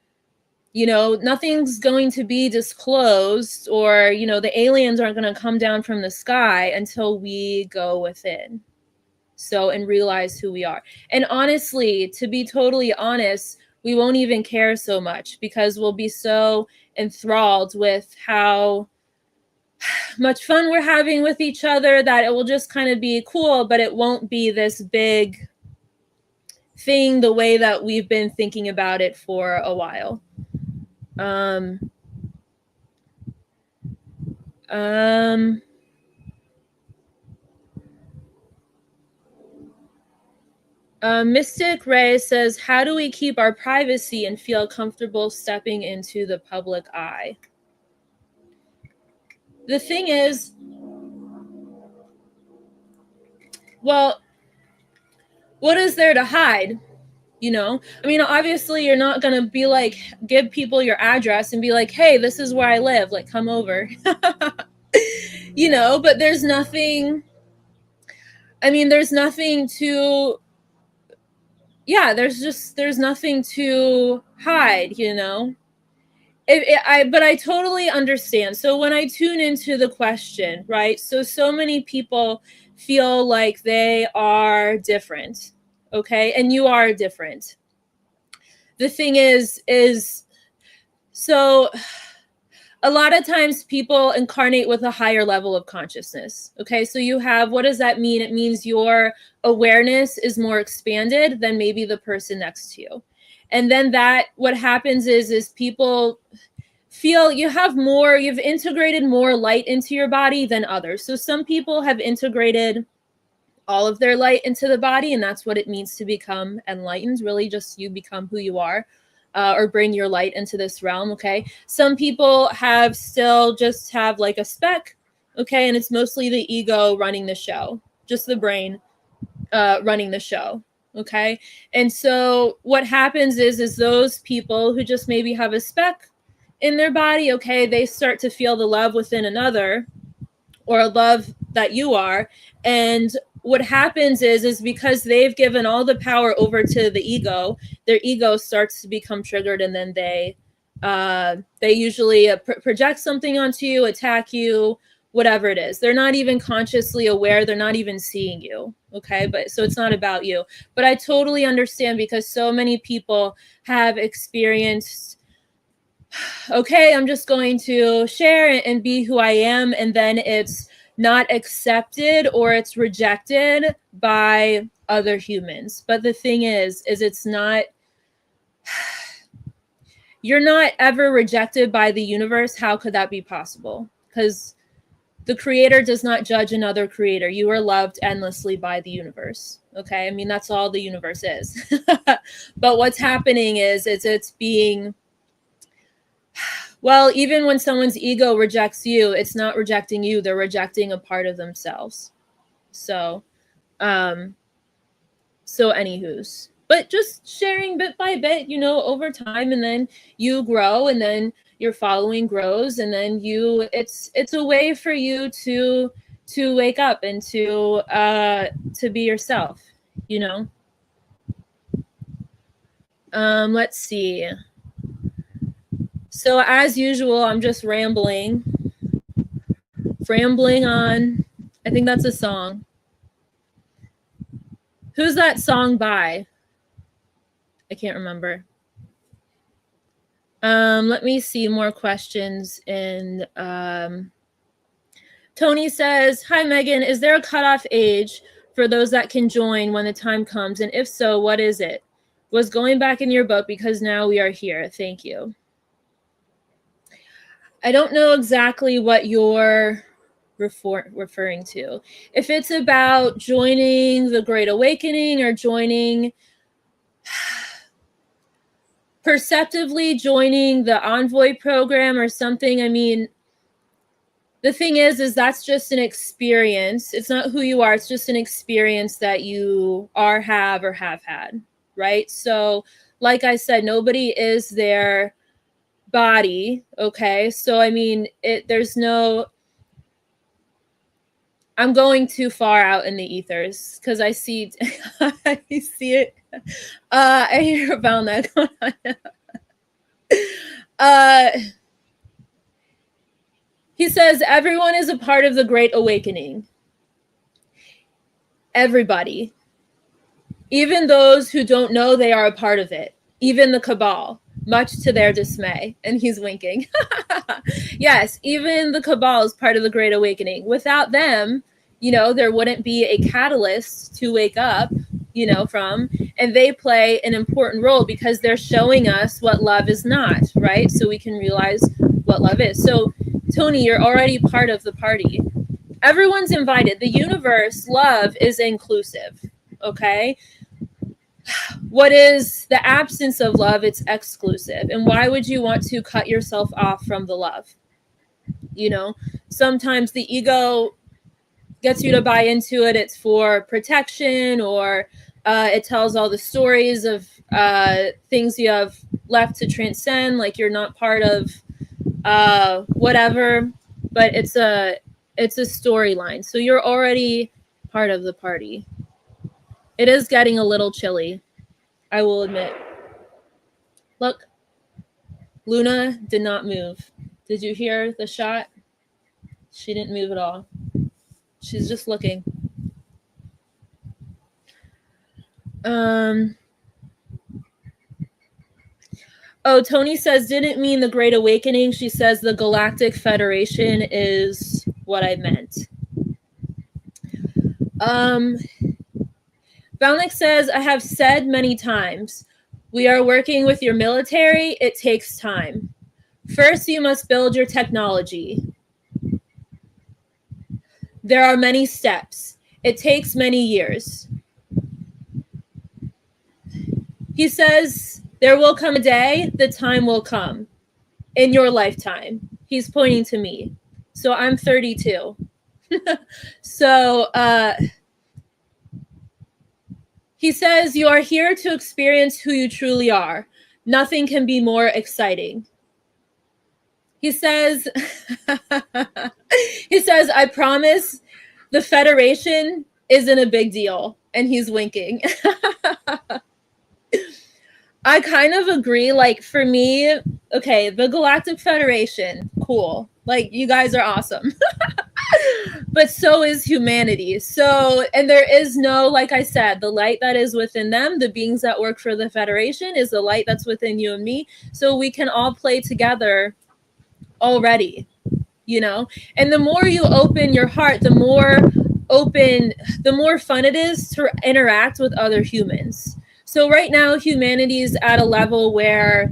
you know, nothing's going to be disclosed, or, you know, the aliens aren't going to come down from the sky until we go within. So, and realize who we are. And honestly, to be totally honest, we won't even care so much, because we'll be so enthralled with how much fun we're having with each other that it will just kind of be cool, but it won't be this big thing the way that we've been thinking about it for a while. Mystic Ray says, how do we keep our privacy and feel comfortable stepping into the public eye? The thing is, well, what is there to hide? You know, I mean, obviously you're not going to be like, give people your address and be like, hey, this is where I live, like, come over. You know, but there's nothing, I mean, there's nothing to, yeah, there's nothing to hide, you know. But I totally understand. So when I tune into the question, right? So many people feel like they are different, okay? And you are different. The thing is, so a lot of times people incarnate with a higher level of consciousness. Okay, so you have, what does that mean? It means your awareness is more expanded than maybe the person next to you. And then that, what happens is people feel you've integrated more light into your body than others. So some people have integrated all of their light into the body, and that's what it means to become enlightened. Really, just you become who you are, or bring your light into this realm. Okay, some people have still just have like a speck. Okay, and it's mostly the ego running the show, just the brain running the show. Okay, and so what happens is those people who just maybe have a speck in their body, okay, they start to feel the love within another, or love that you are. And what happens is because they've given all the power over to the ego, their ego starts to become triggered, and then they usually project something onto you, attack you, whatever it is. They're not even consciously aware, they're not even seeing you. Okay, but so it's not about you. But I totally understand, because so many people have experienced, okay, I'm just going to share and be who I am, and then it's not accepted or it's rejected by other humans. But the thing is it's not, you're not ever rejected by the universe. How could that be possible? Because the creator does not judge another creator. You are loved endlessly by the universe. Okay, I mean, that's all the universe is. But what's happening is it's being, well, even when someone's ego rejects you, it's not rejecting you, they're rejecting a part of themselves. So anywho's, but just sharing bit by bit, over time, and then you grow, and then your following grows, and then it's a way for you to wake up and to be yourself. Let's see. So as usual, I'm just rambling on. I think that's a song. Who's that song by? I can't remember. Let me see more questions. And Tony says, hi, Megan, is there a cutoff age for those that can join when the time comes? And if so, what is it? Was going back in your book because now we are here. Thank you. I don't know exactly what you're referring to. If it's about joining the Great Awakening or joining, perceptively joining the Envoy program or something, I mean, the thing is that's just an experience. It's not who you are. It's just an experience that you are, have, or have had, right? So like I said, nobody is their body. Okay, so I mean, there's no, I'm going too far out in the ethers because I see I see it. I hear Val Nek. He says everyone is a part of the Great Awakening. Everybody, even those who don't know they are a part of it, even the cabal, much to their dismay. And he's winking. Yes, even the cabal is part of the Great Awakening. Without them, there wouldn't be a catalyst to wake up, from, and they play an important role because they're showing us what love is not, right? So we can realize what love is. So Tony, you're already part of the party. Everyone's invited. The universe, love, is inclusive. Okay. What is the absence of love? It's exclusive. And why would you want to cut yourself off from the love? Sometimes the ego gets you to buy into it. It's for protection, or it tells all the stories of things you have left to transcend, like you're not part of whatever. But it's a storyline. So you're already part of the party. It is getting a little chilly, I will admit. Look, Luna did not move. Did you hear the shot? She didn't move at all. She's just looking. Oh, Oh, Tony says, didn't mean the Great Awakening. She says the Galactic Federation is what I meant. Val Nek says, I have said many times, we are working with your military. It takes time. First, you must build your technology. There are many steps. It takes many years. He says, there will come a day, the time will come in your lifetime. He's pointing to me. So I'm 32. So he says, you are here to experience who you truly are. Nothing can be more exciting. He says, I promise the Federation isn't a big deal. And he's winking. I kind of agree. Like, for me, okay, the Galactic Federation, cool. Like, you guys are awesome. But so is humanity. So, and there is no, like I said, the light that is within them, the beings that work for the Federation, is the light that's within you and me. So we can all play together already, you know? And the more you open your heart, the more fun it is to interact with other humans. So right now, humanity is at a level where,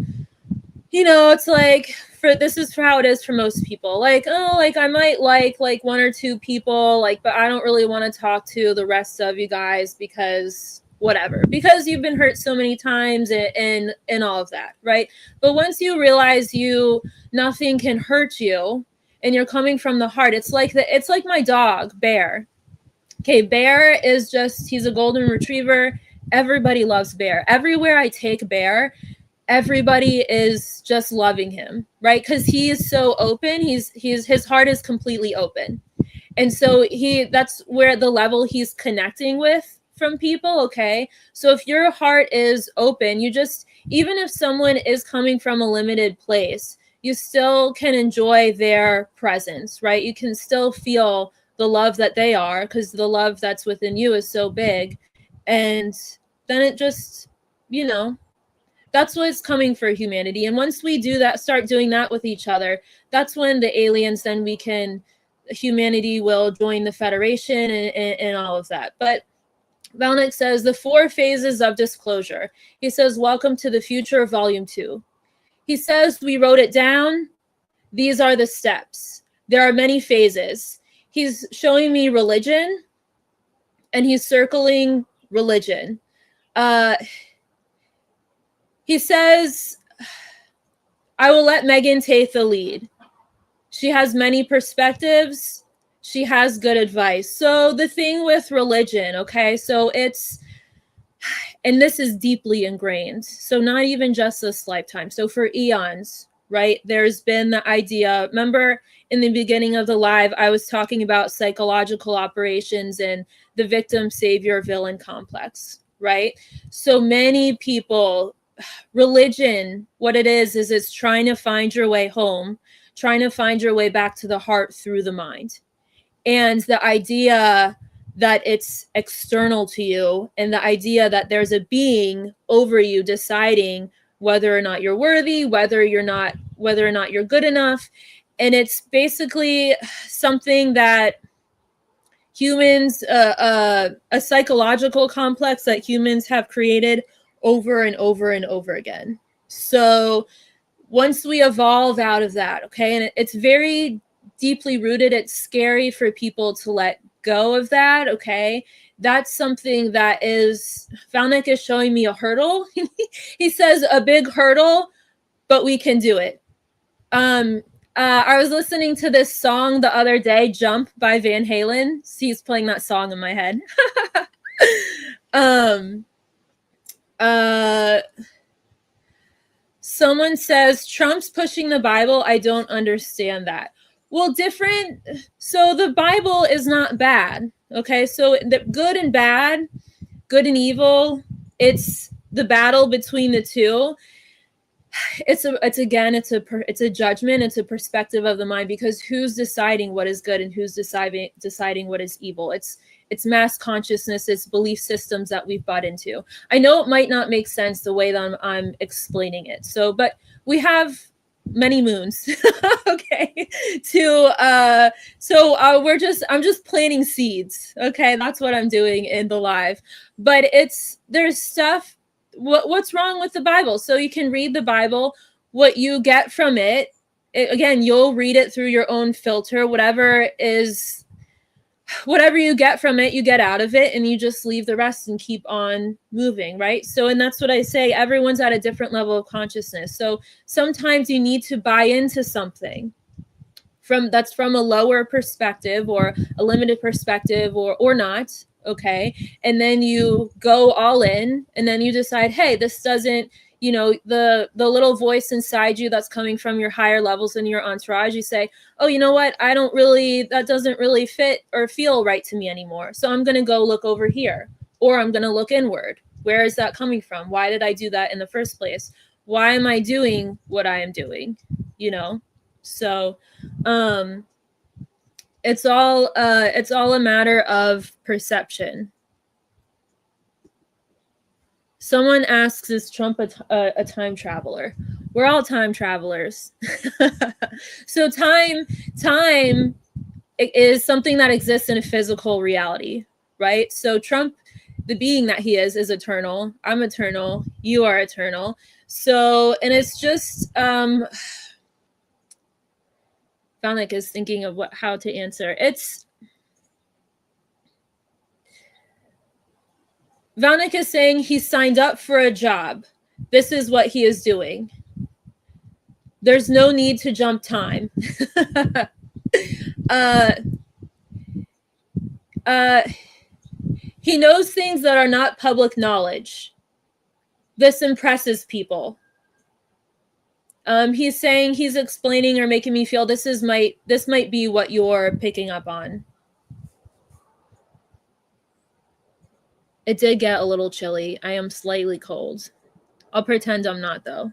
you know, it's like, this is for how it is for most people. Like, oh, like I might like one or two people, like, but I don't really want to talk to the rest of you guys because whatever, because you've been hurt so many times and all of that, right? But once you realize nothing can hurt you and you're coming from the heart, it's like my dog, Bear. Okay, Bear is he's a golden retriever. Everybody loves Bear. Everywhere I take Bear, everybody is just loving him, right? Because he is so open. His heart is completely open. And so that's where the level he's connecting with from people, okay? So if your heart is open, even if someone is coming from a limited place, you still can enjoy their presence, right? You can still feel the love that they are, because the love that's within you is so big. And then it just, you know, that's what's coming for humanity. And once we do that, start doing that with each other, that's when the aliens, then humanity will join the Federation and all of that. But Val Nek says, the 4 phases of disclosure. He says, welcome to the future, volume 2. He says, we wrote it down. These are the steps. There are many phases. He's showing me religion, and he's circling religion. He says, I will let Megan take the lead. She has many perspectives. She has good advice. So the thing with religion, okay, so and this is deeply ingrained. So not even just this lifetime. So for eons, right, there's been the idea, remember in the beginning of the live, I was talking about psychological operations and the victim, savior, villain complex, right? So many people, religion, what it is it's trying to find your way home, trying to find your way back to the heart through the mind. And the idea that it's external to you, and the idea that there's a being over you deciding whether or not you're worthy, whether or not you're good enough. And it's basically something that humans, a psychological complex that humans have created over and over and over again. So once we evolve out of that, okay, and it's very deeply rooted, it's scary for people to let go of that, okay? That's something that Val Nek is showing me a hurdle. He says a big hurdle, but we can do it. I was listening to this song the other day, Jump by Van Halen. He's playing that song in my head. Someone says, Trump's pushing the Bible. I don't understand that. Well, so the Bible is not bad, okay? So the good and bad, good and evil, it's the battle between the two. It's a judgment, it's a perspective of the mind, because who's deciding what is good and who's deciding what is evil? it's mass consciousness, it's belief systems that we've bought into. I know it might not make sense the way that I'm explaining it. So, but we have many moons. Okay. I'm just planting seeds. Okay. That's what I'm doing in the live. But there's stuff. What's wrong with the Bible? So you can read the Bible, what you get from it, again, you'll read it through your own filter, whatever you get from it, you get out of it, and you just leave the rest and keep on moving, right? So, and that's what I say, everyone's at a different level of consciousness. So sometimes you need to buy into something that's from a lower perspective or a limited perspective or not, okay? And then you go all in, and then you decide, hey, this doesn't, the little voice inside you that's coming from your higher levels in your entourage, you say, oh, you know what? That doesn't really fit or feel right to me anymore. So I'm going to go look over here, or I'm going to look inward. Where is that coming from? Why did I do that in the first place? Why am I doing what I am doing? So it's all a matter of perception. Someone asks, is Trump a time traveler? We're all time travelers. So time is something that exists in a physical reality, right? So Trump, the being that he is eternal. I'm eternal. You are eternal. So, and it's just, Val Nek is thinking of how to answer. Val Nek is saying he signed up for a job. This is what he is doing. There's no need to jump time. He knows things that are not public knowledge. This impresses people. He's saying, he's explaining or making me feel this might be what you're picking up on. It did get a little chilly. I am slightly cold. I'll pretend I'm not, though.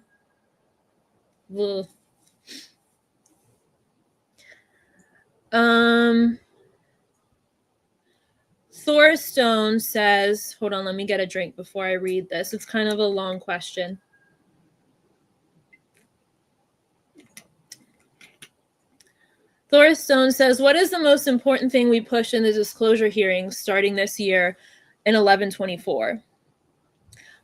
Ugh. Thorstone says, hold on, let me get a drink before I read this. It's kind of a long question. Thorstone says, what is the most important thing we push in the disclosure hearings starting this year in 1124?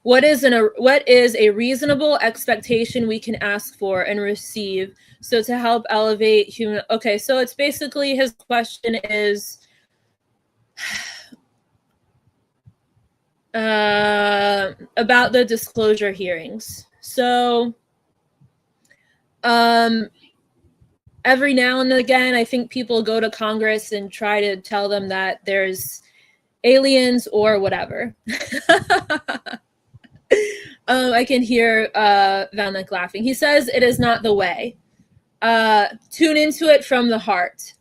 What is a reasonable expectation we can ask for and receive so to help elevate human? Okay, so it's basically, his question is about the disclosure hearings. So every now and again, I think people go to Congress and try to tell them that there's aliens or whatever. I can hear Val Nek laughing. He says it is not the way. Tune into it from the heart.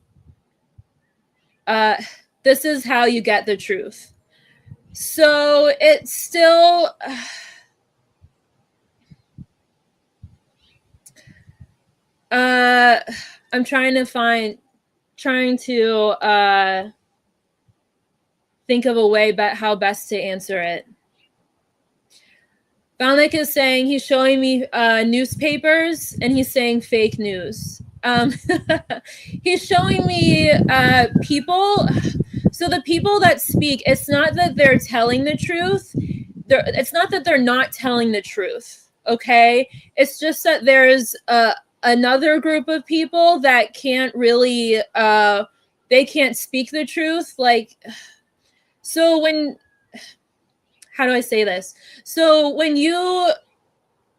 This is how you get the truth. So it's still... I'm trying to think of a way how best to answer it. Val Nek is saying he's showing me newspapers and he's saying fake news. He's showing me people. So the people that speak, it's not that they're telling the truth. It's not that they're not telling the truth. Okay, it's just that there's another group of people that can't really they can't speak the truth. Like, so how do I say this? So when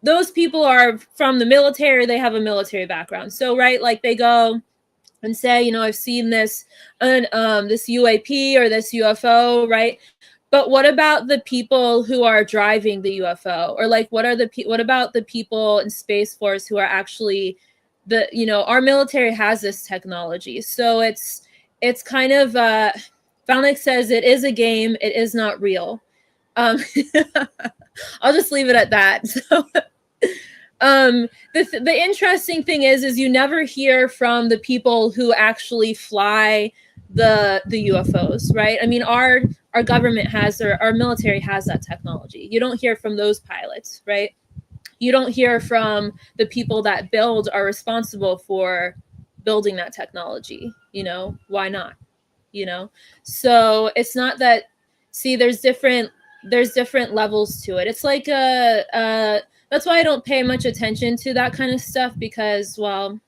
those people are from the military, they have a military background. So, right, like they go and say, I've seen this UAP or this UFO, right? But what about the people who are driving the UFO? Or like, what about the people in Space Force who are actually our military has this technology. So it's kind of, Val Nek says it is a game. It is not real. I'll just leave it at that. So, the interesting thing is you never hear from the people who actually fly the UFOs, right? I mean, our government has, or our military has that technology. You don't hear from those pilots, right? You don't hear from the people that are responsible for building that technology. Why not? So it's not that. See, there's different levels to it. It's like that's why I don't pay much attention to that kind of stuff, because, well,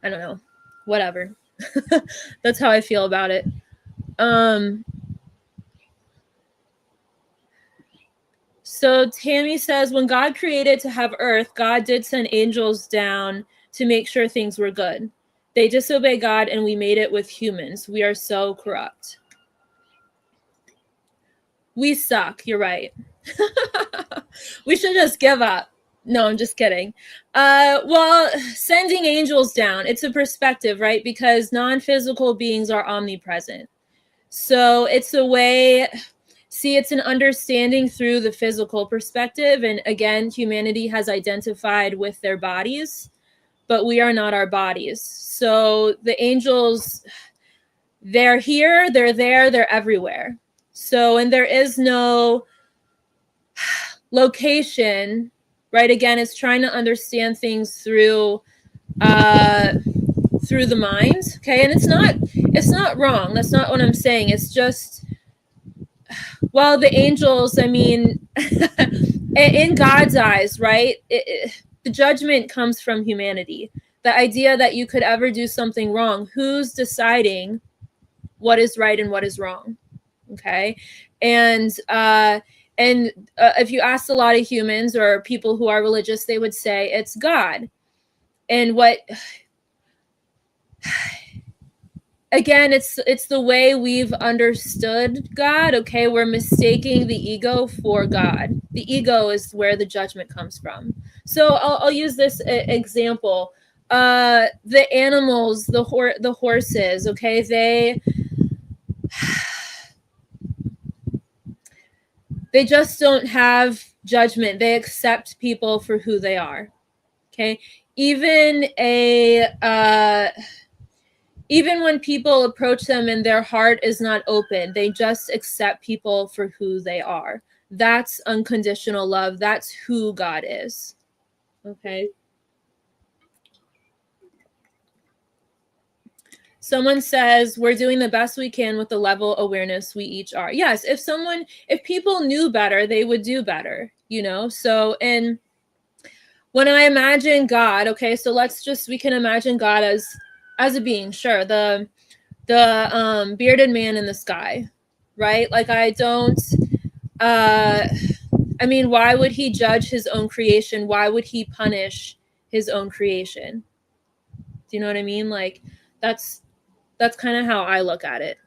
I don't know, whatever. That's how I feel about it. So Tammy says, when God created to have earth, God did send angels down to make sure things were good. They disobey God, and we made it with humans. We are so corrupt. We suck. You're right. We should just give up. No, I'm just kidding. Well, sending angels down, it's a perspective, right? Because non-physical beings are omnipresent. So it's a way, see, it's an understanding through the physical perspective. And again, humanity has identified with their bodies, but we are not our bodies. So the angels, they're here, they're there, they're everywhere. So, and there is no location, right? Again, it's trying to understand things through the mind. Okay. And it's not wrong. That's not what I'm saying. It's just, well, the angels, I mean, in God's eyes, right? The judgment comes from humanity. The idea that you could ever do something wrong, who's deciding what is right and what is wrong? Okay. And if you ask a lot of humans or people who are religious, they would say it's God. And what, again, it's the way we've understood God. Okay, we're mistaking the ego for God. The ego is where the judgment comes from. So I'll use this example. The animals, the horses. Okay, they just don't have judgment. They accept people for who they are. Okay, even when people approach them and their heart is not open, they just accept people for who they are. That's unconditional love. That's who God is. Okay. Someone says, we're doing the best we can with the level of awareness we each are. Yes, if people knew better, they would do better, So, and when I imagine God, okay, so we can imagine God as a being, sure, the bearded man in the sky, right? Like, I mean, why would he judge his own creation? Why would he punish his own creation? Do you know what I mean? Like, that's kind of how I look at it.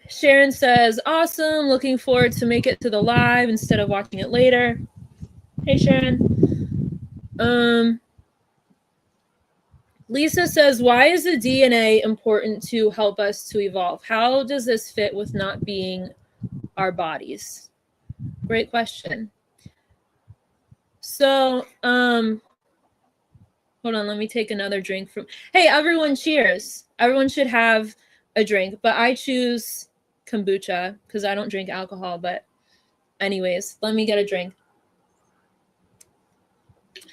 Sharon says, awesome. Looking forward to make it to the live instead of watching it later. Hey, Sharon. Lisa says, why is the DNA important to help us to evolve? How does this fit with not being our bodies? Great question. So, hold on, let me take another drink from, hey, everyone, cheers. Everyone should have a drink, but I choose kombucha because I don't drink alcohol, but anyways, let me get a drink.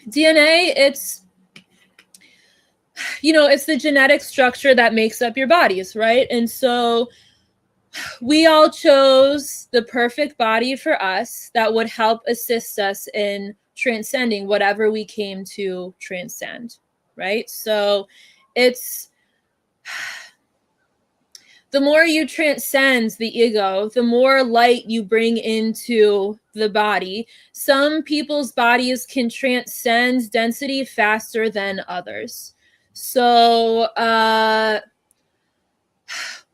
DNA, it's the genetic structure that makes up your bodies, right? And so we all chose the perfect body for us that would help assist us in transcending whatever we came to transcend, right? So it's the more you transcend the ego, the more light you bring into the body. Some people's bodies can transcend density faster than others. So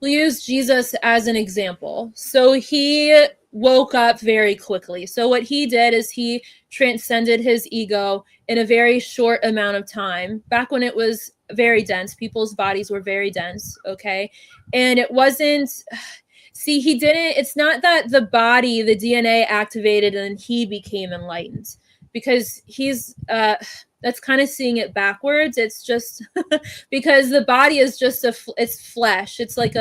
we'll use Jesus as an example. So he woke up very quickly. So what he did is he transcended his ego in a very short amount of time. Back when it was very dense, people's bodies were very dense, okay? And it wasn't, see, it's not that the DNA activated and he became enlightened, because he's, that's kind of seeing it backwards. It's just because the body is just it's flesh. It's like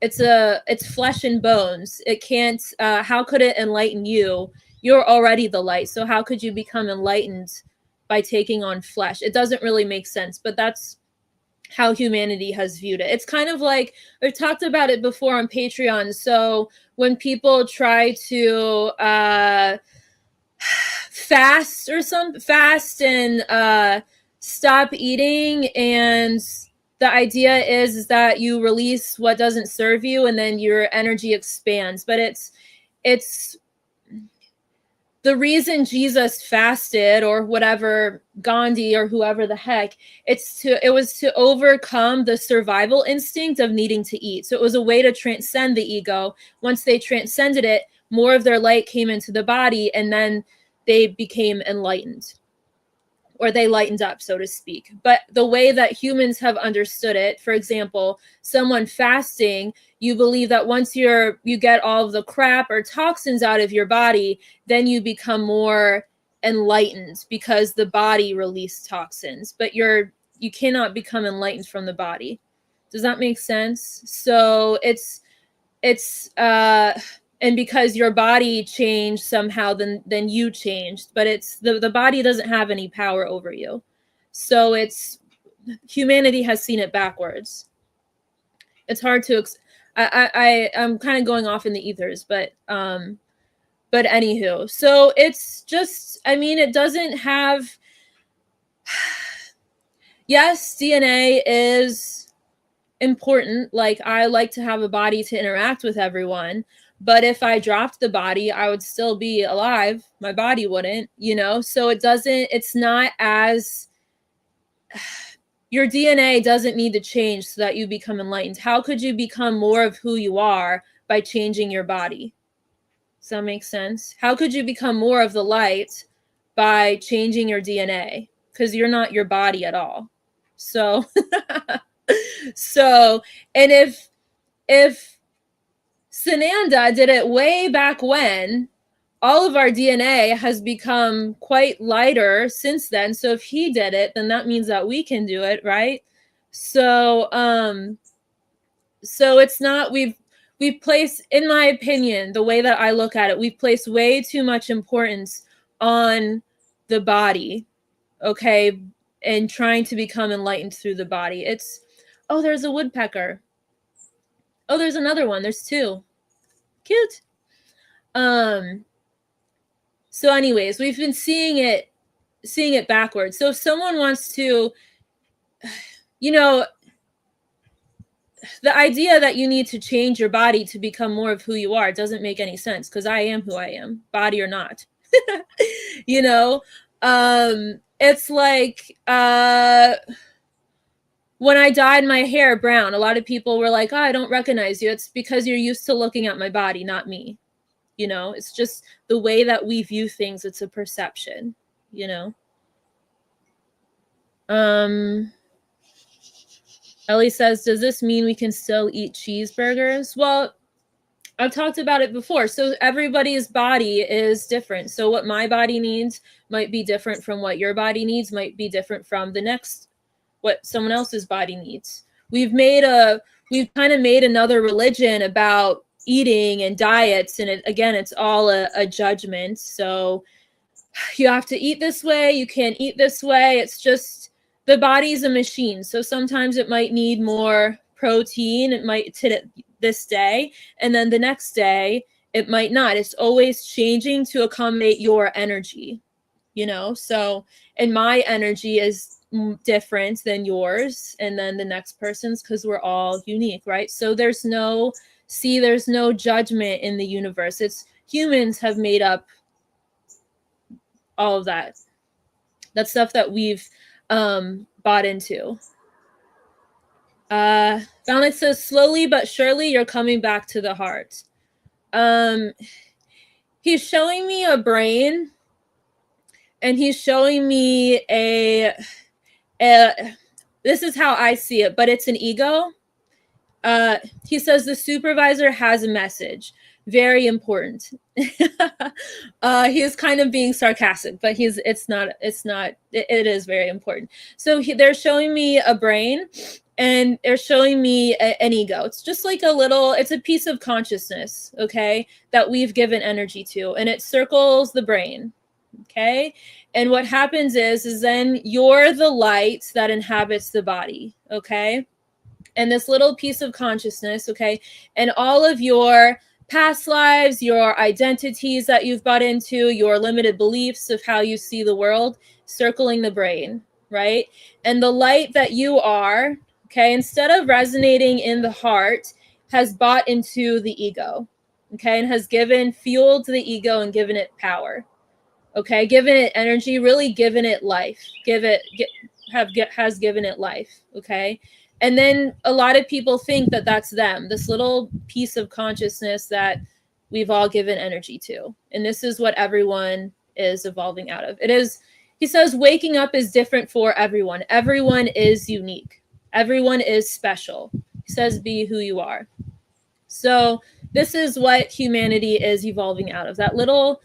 it's flesh and bones. It can't how could it enlighten you? You're already the light. So how could you become enlightened by taking on flesh? It doesn't really make sense, but that's how humanity has viewed it. It's kind of like we've talked about it before on Patreon. So when people try to fast and stop eating, and the idea is that you release what doesn't serve you and then your energy expands. But it's the reason Jesus fasted, or whatever, Gandhi or whoever the heck, it was to overcome the survival instinct of needing to eat. So it was a way to transcend the ego. Once they transcended it, more of their light came into the body, and then they became enlightened, or they lightened up, so to speak. But the way that humans have understood it, for example, someone fasting, you believe that once you get all of the crap or toxins out of your body, then you become more enlightened because the body released toxins. But you cannot become enlightened from the body. Does that make sense? So it's and because your body changed somehow, then you changed, but it's the body doesn't have any power over you. So humanity has seen it backwards. It's hard to I'm kind of going off in the ethers, but anywho, so it's just, I mean, it doesn't have, yes, DNA is important. Like, I like to have a body to interact with everyone, but if I dropped the body, I would still be alive. My body wouldn't, so it's not as, your DNA doesn't need to change so that you become enlightened. How could you become more of who you are by changing your body? Does that make sense? How could you become more of the light by changing your DNA? Because you're not your body at all. So, and if Sananda did it way back when, all of our DNA has become quite lighter since then. So if he did it, then that means that we can do it, right? So it's not, we've placed, in my opinion, the way that I look at it, we've placed way too much importance on the body, okay, and trying to become enlightened through the body. Oh, there's a woodpecker. Oh, there's another one. There's two. Cute. So anyways, we've been seeing it backwards. So if someone wants to, the idea that you need to change your body to become more of who you are doesn't make any sense, because I am who I am, body or not. It's like when I dyed my hair brown, a lot of people were like, oh, I don't recognize you. It's because you're used to looking at my body, not me. It's just the way that we view things. It's a perception, Ellie says, does this mean we can still eat cheeseburgers? Well, I've talked about it before. So everybody's body is different. So what my body needs might be different from what your body needs, might be different from what someone else's body needs. We've kind of made another religion about eating and diets, and it's all a judgment. So you have to eat this way, you can't eat this way. It's just, the body's a machine. So sometimes it might need more protein, it might this day, and then the next day it might not. It's always changing to accommodate your energy, so, and my energy is different than yours and then the next person's, because we're all unique, right? So there's no judgment in the universe. It's humans have made up all of that stuff that we've bought into. Val Nek says, slowly but surely you're coming back to the heart. He's showing me a brain, and he's showing me this is how I see it, but it's an ego. He says the supervisor has a message. Very important. He is kind of being sarcastic, but it is very important. So they're showing me a brain, and they're showing me an ego. It's just like it's a piece of consciousness, okay, that we've given energy to, and it circles the brain, okay? And what happens is then you're the light that inhabits the body, okay? And this little piece of consciousness, okay, and all of your past lives, your identities that you've bought into, your limited beliefs of how you see the world, circling the brain, right? And the light that you are, okay, instead of resonating in the heart, has bought into the ego, okay, and has given fuel to the ego and given it power, okay, given it energy, really given it life, has given it life, okay? And then a lot of people think that that's them, this little piece of consciousness that we've all given energy to. And this is what everyone is evolving out of. It is, he says, waking up is different for everyone. Everyone is unique. Everyone is special. He says, be who you are. So this is what humanity is evolving out of. That little,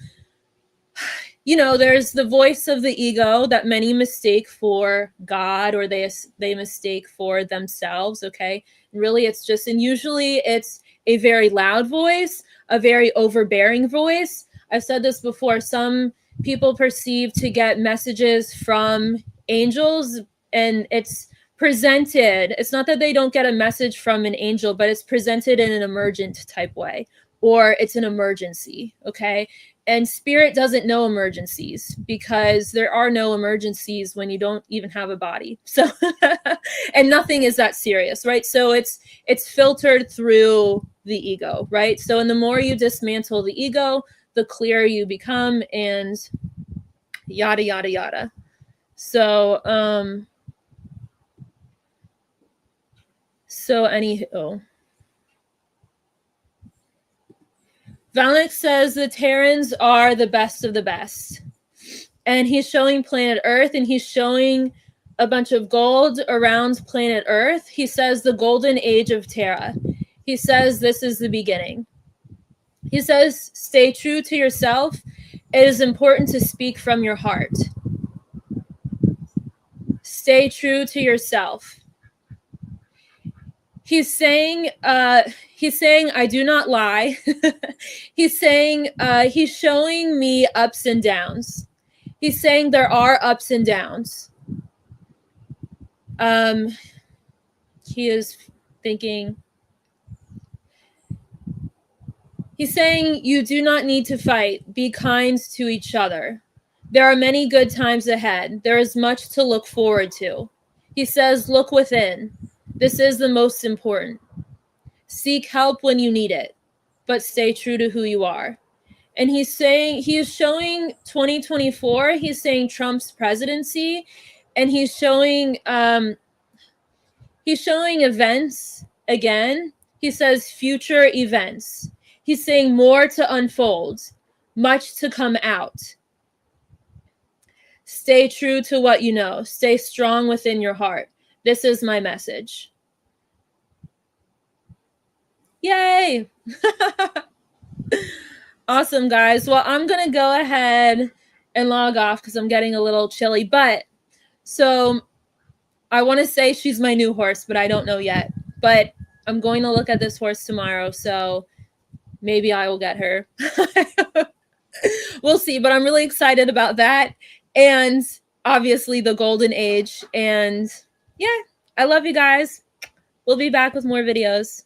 there's the voice of the ego that many mistake for God, or they mistake for themselves, okay? Really, it's just, and usually it's a very loud voice, a very overbearing voice. I've said this before. Some people perceive to get messages from angels, and it's presented. It's not that they don't get a message from an angel, but it's presented in an emergent type way, or it's an emergency, okay? And spirit doesn't know emergencies, because there are no emergencies when you don't even have a body. So, and nothing is that serious, right? So it's filtered through the ego, right? So, and the more you dismantle the ego, the clearer you become, and yada, yada, yada. So, anywho. Val Nek says the Terrans are the best of the best. And he's showing planet Earth, and he's showing a bunch of gold around planet Earth. He says the Golden Age of Terra. He says this is the beginning. He says, stay true to yourself. It is important to speak from your heart. Stay true to yourself. He's saying, I do not lie. He's saying, he's showing me ups and downs. He's saying there are ups and downs. He is thinking, he's saying, you do not need to fight. Be kind to each other. There are many good times ahead. There is much to look forward to. He says, look within. This is the most important. Seek help when you need it, but stay true to who you are. And he's saying, he is showing 2024, he's saying Trump's presidency, and he's showing events again. He says future events. He's saying more to unfold, much to come out. Stay true to what you know. Stay strong within your heart. This is my message. Yay! Awesome, guys. Well, I'm going to go ahead and log off because I'm getting a little chilly. But, so, I want to say she's my new horse, but I don't know yet. But I'm going to look at this horse tomorrow, so maybe I will get her. We'll see, but I'm really excited about that. And obviously the Golden Age. And yeah, I love you guys. We'll be back with more videos.